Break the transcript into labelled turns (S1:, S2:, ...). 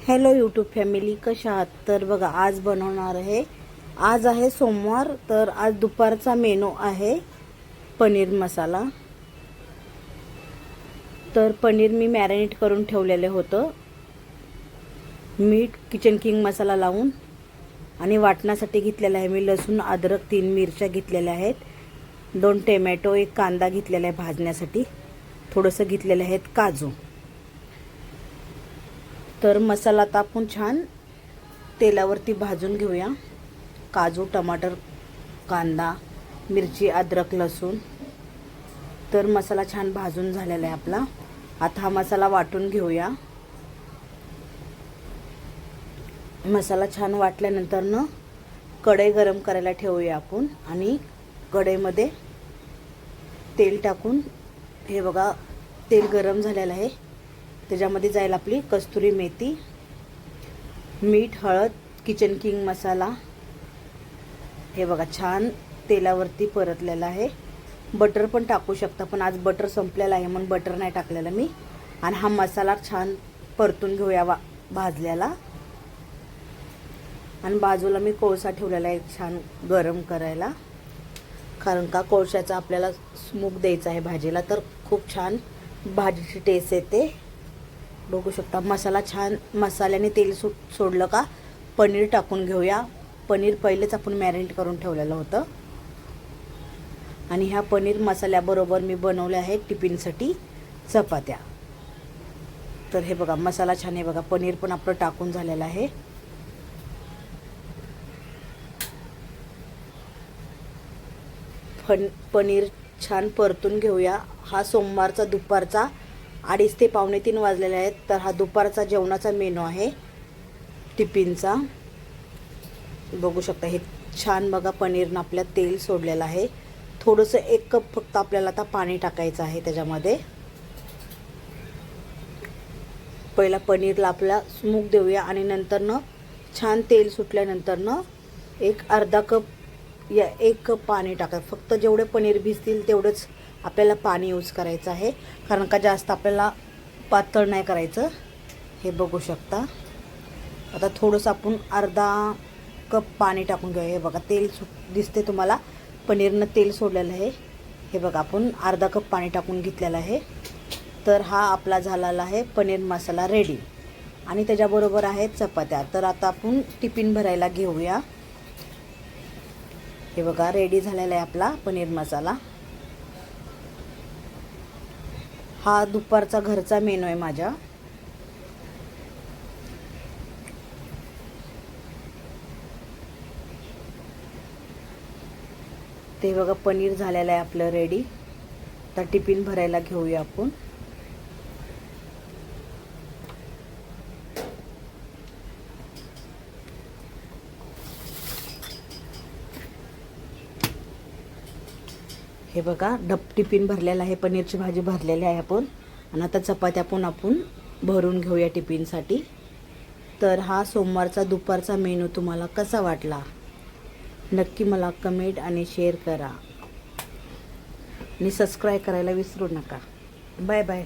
S1: Hello YouTube family, कशा आहात? तर बघा, आज बनवणार आहे. आज आहे सोमवार, तर आज दुपारचा मेनू आहे पनीर मसाला. तर पनीर मी मॅरिनेट करून ठेवलेलं होतं, मीठ किचन किंग मसाला लावून. आणि वाटण्यासाठी घेतलेला आहे मी लसूण, अद्रक, 3 मिरच्या घेतलेल्या आहेत, 2 टोमॅटो, 1 कांदा घेतलेला आहे भाजण्यासाठी, थोडंसं घेतलेलं आहेत काजू. तर मसाला आता आपण छान तेलावरती भाजून घेऊया. काजू, टमाटर, कांदा, मिरची, अद्रक, लसूण. तर मसाला छान भाजून झालेला आहे आपला. आता हा मसाला वाटून घेऊया. मसाला छान वाटल्यानंतर कढई गरम करायला ठेवूया आपण. आणि कढईमध्ये तेल टाकून, हे बघा तेल गरम झालेलं आहे, त्याच्यामध्ये जाईल आपली कस्तुरी मेथी, मीठ, हळद, किचन किंग मसाला. हे बघा छान तेलावरती परतलेला आहे. बटर पण टाकू शकता, पण आज बटर संपलेला आहे म्हणून बटर नाही टाकलेला मी. आणि हा मसाला छान परतून घेऊया भाजलेला. आणि बाजूला मी कोळसा ठेवलेला आहे छान गरम करायला, कारण का कोळशाचा आपल्याला स्मोक द्यायचा आहे भाजीला, तर खूप छान भाजीची टेस्ट येते. बघू शकता मसाला छान, मसाल्याने तेल सोडलं का पनीर टाकून घेऊया. पनीर पहिलेच आपण मॅरिनेट करून ठेवलेलं होतं. आणि ह्या पनीर मसाल्याबरोबर मी बनवले आहे टिफिनसाठी चपात्या. तर हे बघा मसाला छान आहे, बघा पनीर पण आपलं टाकून झालेलं आहे. पनीर छान परतून घेऊया. हा सोमवारचा दुपारचा 2:30 ते 2:45 वाजलेले आहेत. तर हा दुपारचा जेवणाचा मेनू आहे टिफिनचा. बघू शकता हे छान, बघा पनीरनं आपल्या तेल सोडलेलं आहे. थोडंसं 1 कप फक्त आपल्याला आता पाणी टाकायचं आहे त्याच्यामध्ये. पहिला पनीरला आपला स्मोक देऊया आणि नंतर छान तेल सुटल्यानंतर एक अर्धा कप या 1 कप पाणी टाका. फक्त जेवढे पनीर भिजतील तेवढंच आपल्याला पाणी यूज करायचं आहे, कारण का जास्त आपल्याला पातळ नाही करायचं. हे बघू शकता. आता थोडंसं आपण अर्धा कप पाणी टाकून घेऊया. हे बघा तेल दिसते तुम्हाला, पनीरनं तेल सोडलेलं आहे. हे बघा आपण अर्धा कप पाणी टाकून घेतलेलं आहे. तर हा आपला झालेला आहे पनीर मसाला रेडी. आणि त्याच्याबरोबर आहेत चपात्या. तर आता आपण टिफिन भरायला घेऊया. हे बघा रेडी झालेला आहे आपला पनीर मसाला. हा दुपारचा घरचा मेनू आहे माझ्या. ते बघा पनीर झालेलं आहे आपलं रेडी. तर टिफिन भरायला घेऊया आपण. हे बघा टिफिन भरलेला आहे, पनीरची भाजी भरलेली आहे आपण. आणि आता चपात्या पण आपण भरून घेऊया टिफिनसाठी. तर हा सोमवारचा दुपारचा मेनू तुम्हाला कसा वाटला नक्की मला कमेंट आणि शेअर करा. आणि सबस्क्राईब करायला विसरू नका. Bye bye.